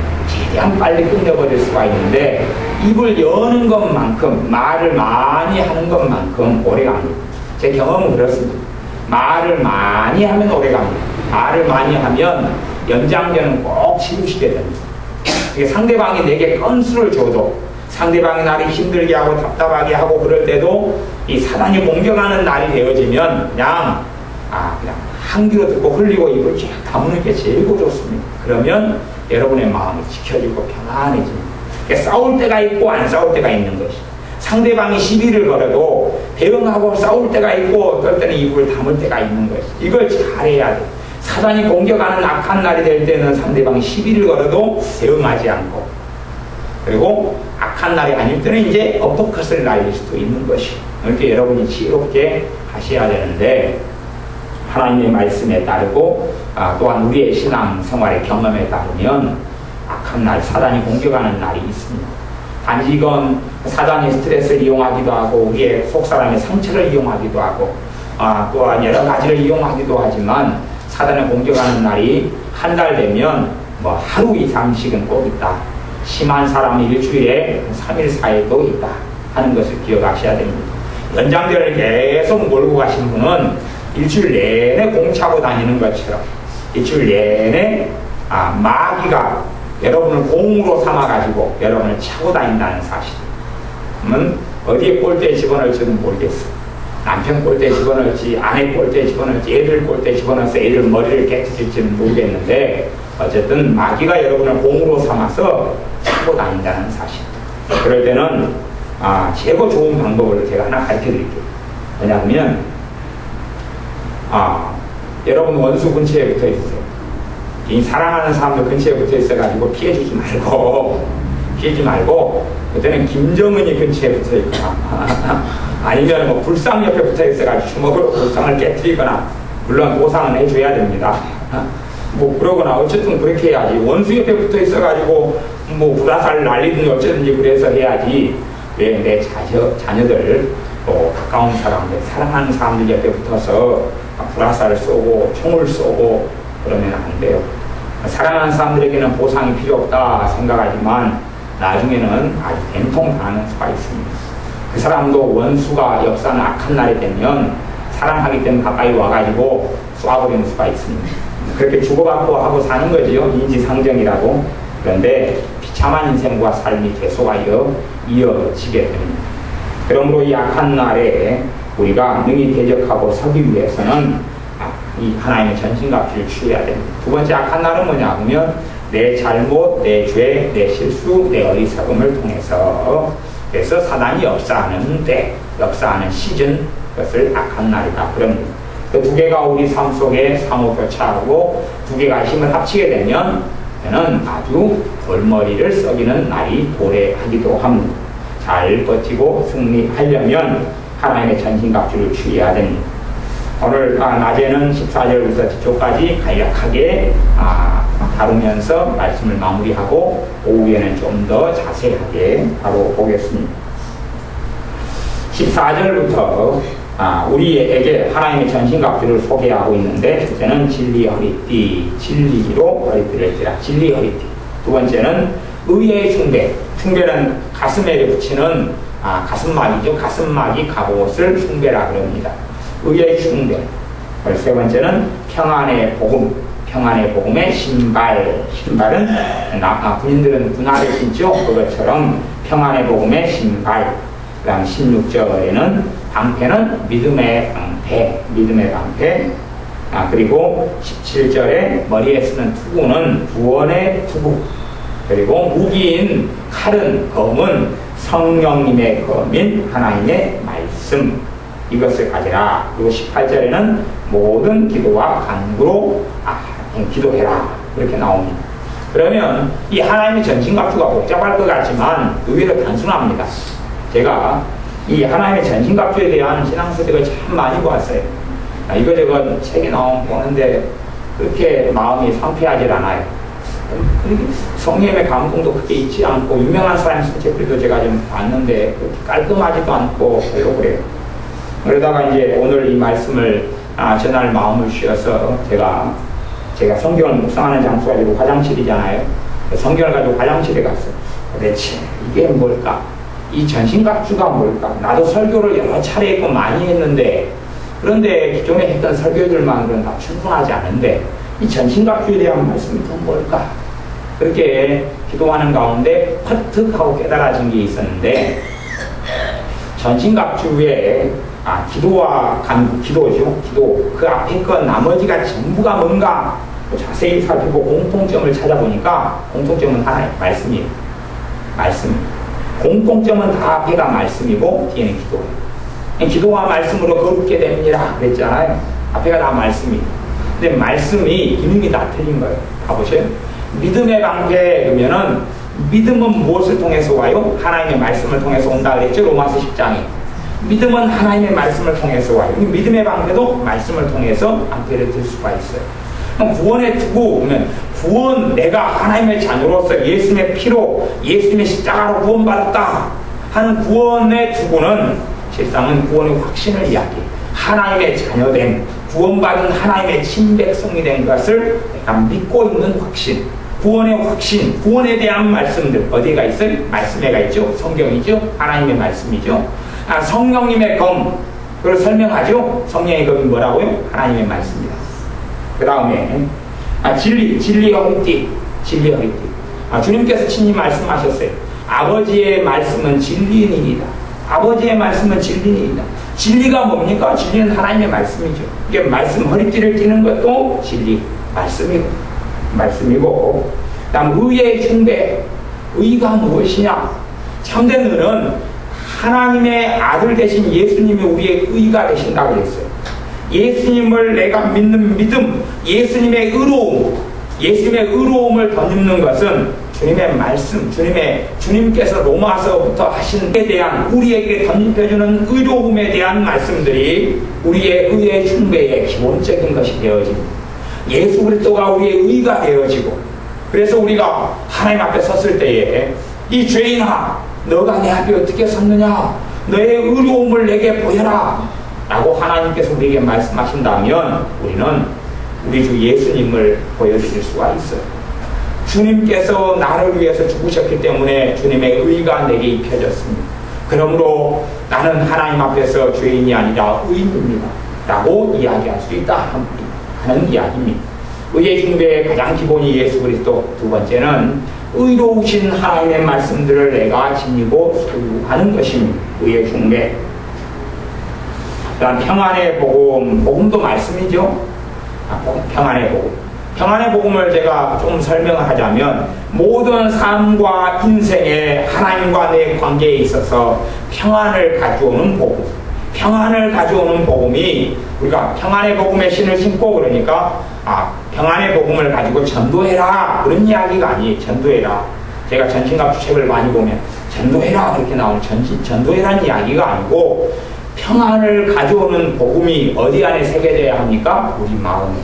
Speaker 1: 최대한 빨리 끝내버릴 수가 있는데 입을 여는 것만큼 말을 많이 하는 것만큼 오래갑니다. 제 경험은 그렇습니다. 말을 많이 하면 오래갑니다. 말을 많이 하면 연장전은 꼭 치루시게 됩니다. 상대방이 내게 건수를 줘도 상대방이 나를 힘들게 하고 답답하게 하고 그럴 때도 이 사단이 공격하는 날이 되어지면 그냥 한 귀로 듣고 흘리고 입을 쫙 다무는 게 제일 좋습니다. 그러면 여러분의 마음이 지켜지고 평안해집니다. 싸울 때가 있고 안 싸울 때가 있는 것이. 상대방이 시비를 걸어도 대응하고 싸울 때가 있고 어떨 때는 입을 다물 때가 있는 것이. 이걸 잘해야 돼. 사단이 공격하는 악한 날이 될 때는 상대방이 시비를 걸어도 대응하지 않고, 그리고 악한 날이 아닐 때는 이제 어퍼컷을 날릴 수도 있는 것이. 이렇게 여러분이 지혜롭게 하셔야 되는데, 하나님의 말씀에 따르고 또한 우리의 신앙 생활의 경험에 따르면 악한 날, 사단이 공격하는 날이 있습니다. 단지 이건 사단이 스트레스를 이용하기도 하고 우리의 속사람의 상처를 이용하기도 하고 또한 여러 가지를 이용하기도 하지만 사단을 공격하는 날이 한 달 되면 뭐 하루 이상씩은 꼭 있다. 심한 사람이 일주일에 3일, 4일도 있다 하는 것을 기억하셔야 됩니다. 연장대를 계속 몰고 가신 분은 일주일 내내 공차고 다니는 것처럼 일주일 내내 마귀가 여러분을 공으로 삼아가지고 여러분을 차고 다닌다는 사실. 그러면 어디에 골대에 집어넣을지는 모르겠어. 남편 골대에 집어넣을지, 아내 골대에 집어넣을지, 애들 골대에 집어넣어서 애들 머리를 깨트릴지는 모르겠는데 어쨌든 마귀가 여러분을 공으로 삼아서 차고 다닌다는 사실. 그럴 때는 최고 좋은 방법을 제가 하나 가르쳐 드릴게요. 왜냐하면 여러분 원수 근처에 붙어 있으세요. 이 사랑하는 사람들 근처에 붙어 있어가지고 피해주지 말고 그때는 김정은이 근처에 붙어 있거나 아니면 뭐 불상 옆에 붙어 있어가지고 주먹으로 불상을 깨뜨리거나, 물론 보상은 해줘야 됩니다. 뭐 그러거나 어쨌든 그렇게 해야지. 원수 옆에 붙어 있어가지고 뭐 불화살을 날리든지 어쩌든지 그래서 해야지. 왜 내 자녀들 또 가까운 사람들, 사랑하는 사람들 옆에 붙어서 불화살을 쏘고 총을 쏘고 그러면 안 돼요. 사랑하는 사람들에게는 보상이 필요 없다 생각하지만 나중에는 아주 된통당하는 수가 있습니다. 그 사람도 원수가 역사는 악한 날이 되면 사랑하기 때문에 가까이 와가지고 쏴버리는 수가 있습니다. 그렇게 주고받고 하고 사는 거죠. 인지상정이라고. 그런데 비참한 인생과 삶이 계속하여 이어지게 됩니다. 그러므로 이 악한 날에 우리가 능히 대적하고 서기 위해서는 이 하나님의 전신갑주를 취해야 됩니다. 두 번째 악한 날은 뭐냐 하면 내 잘못, 내 죄, 내 실수, 내 어리석음을 통해서, 그래서 사단이 역사하는 때, 역사하는 시즌, 그것을 악한 날이다 그럽니다. 그 두 개가 우리 삶 속에 상호 교차하고 두 개가 힘을 합치게 되면 저는 아주 골머리를 썩이는 날이 도래하기도 합니다. 잘 버티고 승리하려면 하나님의 전신갑주를 취해야 됩니다. 오늘 낮에는 14절부터 뒤쪽까지 간략하게 다루면서 말씀을 마무리하고 오후에는 좀 더 자세하게 바로 보겠습니다. 14절부터 우리에게 하나님의 전신갑주를 소개하고 있는데, 첫째는 진리 허리띠, 진리로 허리띠를 띠라. 진리 허리띠. 두 번째는 의의 흉배. 흉배는 가슴에 붙이는 가슴막이죠. 가슴막이 갑옷을 흉배라 그럽니다. 의의 흉배. 세 번째는 평안의 복음. 평안의 복음의 신발. 신발은 군인들은 군화를 신죠. 그것처럼 평안의 복음의 신발. 그 다음 16절에는 방패는 믿음의 방패. 믿음의 방패. 그리고 17절에 머리에 쓰는 투구는 구원의 투구. 그리고 무기인 칼은, 검은 성령님의 검인 하나님의 말씀. 이것을 가지라. 그리고 18절에는 모든 기도와 간구로 기도해라. 그렇게 나옵니다. 그러면 이 하나님의 전신갑주가 복잡할 것 같지만 의외로 단순합니다. 제가 이 하나님의 전신갑주에 대한 신앙서적을 참 많이 보았어요. 이거저거 책에 나오면 보는데 그렇게 마음이 상쾌하지 않아요. 성령의 감동도 크게 있지 않고 유명한 사람 책들도 제가 좀 봤는데 그렇게 깔끔하지도 않고 별로 그래요. 그러다가 이제 오늘 이 말씀을 전할 마음을 쉬어서 제가 성경을 묵상하는 장소가 아니고 화장실이잖아요. 성경을 가지고 화장실에 갔어. 도대체 이게 뭘까? 이 전신갑주가 뭘까? 나도 설교를 여러 차례 했고 많이 했는데, 그런데 기존에 했던 설교들만으로는 다 충분하지 않은데 이 전신갑주에 대한 말씀이 또 뭘까? 그렇게 기도하는 가운데 퍼뜩 하고 깨달아진 게 있었는데, 전신갑주에 기도와 기도죠. 기도 그 앞에 그 나머지가 전부가 뭔가 자세히 살피고 공통점을 찾아보니까 공통점은 하나의 말씀이에요. 말씀. 공통점은 다 앞에가 말씀이고 뒤에는 기도예요. 기도와 말씀으로 거룩게 됩니다 그랬잖아요. 앞에가 다 말씀이에요. 근데 말씀이 기능이 다 틀린 거예요. 가보세요. 믿음의 방패 그러면은 믿음은 무엇을 통해서 와요? 하나님의 말씀을 통해서 온다 그랬죠. 로마서 10장에. 믿음은 하나님의 말씀을 통해서 와요. 믿음의 방패도 말씀을 통해서 방패를 들 수가 있어요. 그럼 구원의 투구 보면 구원, 내가 하나님의 자녀로서 예수님의 피로 예수님의 십자가로 구원받았다 하는 구원의 투구는 실상은 구원의 확신을 이야기해요. 하나님의 자녀된 구원받은 하나님의 친백성이 된 것을 내가 믿고 있는 확신, 구원의 확신, 구원에 대한 말씀들 어디가 있어요? 말씀에가 있죠. 성경이죠. 하나님의 말씀이죠. 성령님의 검, 그걸 설명하죠. 성령의 검이 뭐라고요? 하나님의 말씀입니다. 그 다음에 진리의 허리띠. 주님께서 친히 말씀하셨어요. 아버지의 말씀은 진리이니이다. 아버지의 말씀은 진리이다. 진리가 뭡니까? 진리는 하나님의 말씀이죠. 이게 말씀 허리띠를 띠는 것도 진리, 말씀이고 그 다음 의의 흉배. 의가 무엇이냐? 참된 의는 하나님의 아들 되신 예수님이 우리의 의가 되신다고 했어요. 예수님을 내가 믿는 믿음, 예수님의 의로움을 덧입는 것은 주님의 말씀, 주님께서 로마서부터 하신 데 대한 우리에게 덧입혀주는 의로움에 대한 말씀들이 우리의 의의 흉배의 기본적인 것이 되어집니다. 예수 그리스도가 우리의 의가 되어지고, 그래서 우리가 하나님 앞에 섰을 때에 이 죄인아, 너가 내 앞에 어떻게 섰느냐? 너의 의로움을 내게 보여라 라고 하나님께서 우리에게 말씀하신다면 우리는 우리 주 예수님을 보여드릴 수가 있어요. 주님께서 나를 위해서 죽으셨기 때문에 주님의 의가 내게 입혀졌습니다. 그러므로 나는 하나님 앞에서 죄인이 아니라 의인입니다 라고 이야기할 수 있다 하는 이야기입니다. 의의 흉배의 가장 기본이 예수 그리스도, 두 번째는 의로우신 하나님의 말씀들을 내가 지니고 소유하는 것입니다. 의의 흉배. 평안의 복음, 복음도 말씀이죠. 평안의 복음. 평안의 복음을 제가 좀 설명을 하자면 모든 삶과 인생의 하나님과 내 관계에 있어서 평안을 가져오는 복음. 평안을 가져오는 복음이 우리가 평안의 복음에 신을 신고 그러니까 평안의 복음을 가지고 전도해라 그런 이야기가 아니에요. 전도해라. 제가 전신갑주 책을 많이 보면 전도해라 그렇게 나오는 전도해라는 이야기가 아니고 평안을 가져오는 복음이 어디 안에 새겨져야 합니까? 우리 마음에.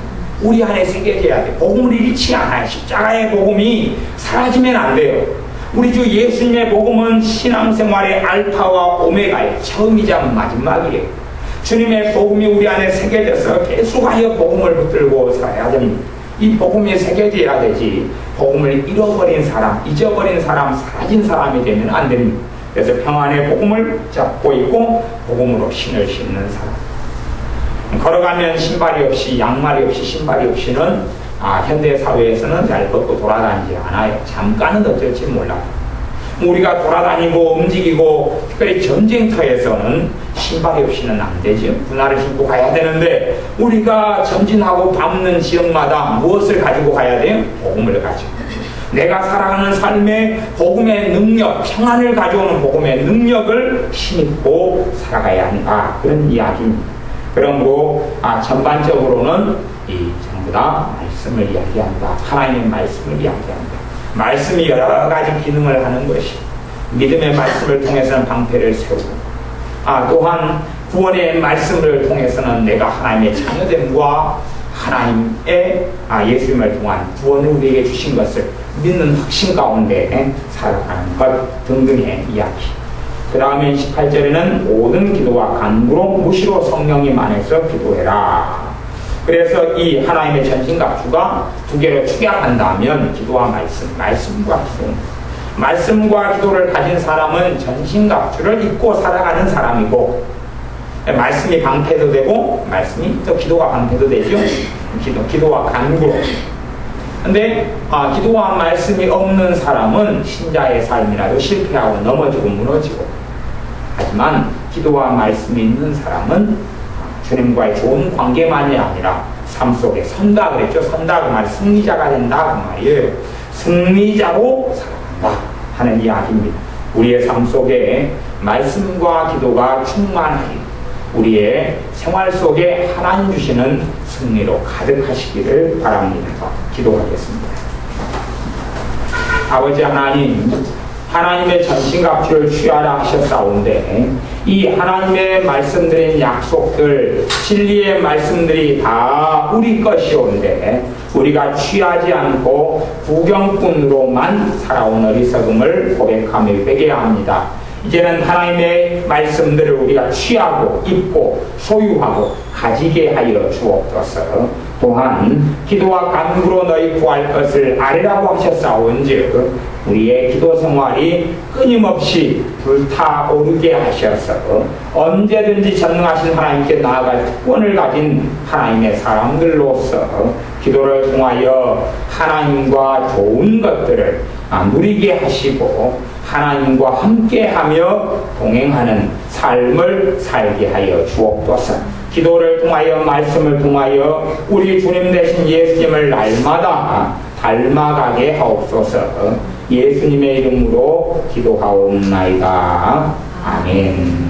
Speaker 1: 우리 안에 새겨져야 돼. 복음을 잃지 않아요. 십자가의 복음이 사라지면 안 돼요. 우리 주 예수님의 복음은 신앙생활의 알파와 오메가예요. 처음이자 마지막이에요. 주님의 복음이 우리 안에 새겨져서 계속하여 복음을 붙들고 살아야 됩니다. 이 복음이 새겨져야 되지 복음을 잃어버린 사람, 잊어버린 사람, 사라진 사람이 되면 안 됩니다. 그래서 평안의 복음을 잡고 있고 복음으로 신을 신는 사람. 걸어가면 신발이 없이 양말이 없이 신발이 없이는 현대 사회에서는 잘 걷고 돌아다니지 않아요. 잠깐은 어쩔지 몰라요. 우리가 돌아다니고 움직이고 특별히 전쟁터에서는 신발이 없이는 안 되죠. 분화를 신고 가야 되는데 우리가 전진하고 밟는 지역마다 무엇을 가지고 가야 돼요? 복음을 가지고. 내가 살아가는 삶의 복음의 능력, 평안을 가져오는 복음의 능력을 힘입고 살아가야 한다. 그런 이야기입니다. 그러므로 전반적으로는 이 전부 다 말씀을 이야기한다. 하나님의 말씀을 이야기한다. 말씀이 여러 가지 기능을 하는 것이 믿음의 말씀을 통해서는 방패를 세우고 또한 구원의 말씀을 통해서는 내가 하나님의 자녀됨과 하나님의 예수님을 통한 구원을 우리에게 주신 것을 믿는 확신 가운데 살아가는 것 등등의 이야기. 그 다음에 18절에는 모든 기도와 간구로 무시로 성령님 안에서 기도해라. 그래서 이 하나님의 전신갑주가 두 개를 축약한다면 기도와 말씀과 기도. 말씀과 기도를 가진 사람은 전신갑주를 입고 살아가는 사람이고, 말씀이 방패도 되고 말씀이 또 기도가 방패도 되죠. 기도와 간구로. 근데 기도와 말씀이 없는 사람은 신자의 삶이라도 실패하고 넘어지고 무너지고, 하지만 기도와 말씀이 있는 사람은 주님과의 좋은 관계만이 아니라 삶 속에 선다 그랬죠. 선다 그 말, 승리자가 된다 그 말이에요. 승리자로 살아간다 하는 이야기입니다. 우리의 삶 속에 말씀과 기도가 충만하게 우리의 생활 속에 하나님 주시는 승리로 가득하시기를 바랍니다. 기도하겠습니다. 아버지 하나님, 하나님의 전신갑주를 취하라 하셨사온데 이 하나님의 말씀드린 약속들, 진리의 말씀들이 다 우리 것이온데 우리가 취하지 않고 구경꾼으로만 살아온 어리석음을 고백하며 회개합니다. 이제는 하나님의 말씀들을 우리가 취하고 입고 소유하고 가지게 하여 주옵소서. 또한 기도와 간구로 너희 구할 것을 아뢰라고 하셨사온즉 우리의 기도 생활이 끊임없이 불타오르게 하셔서 언제든지 전능하신 하나님께 나아갈 특권을 가진 하나님의 사람들로서 기도를 통하여 하나님과 좋은 것들을 누리게 하시고 하나님과 함께하며 동행하는 삶을 살게 하여 주옵소서. 기도를 통하여 말씀을 통하여 우리 주님 되신 예수님을 날마다 닮아가게 하옵소서. 예수님의 이름으로 기도하옵나이다. 아멘.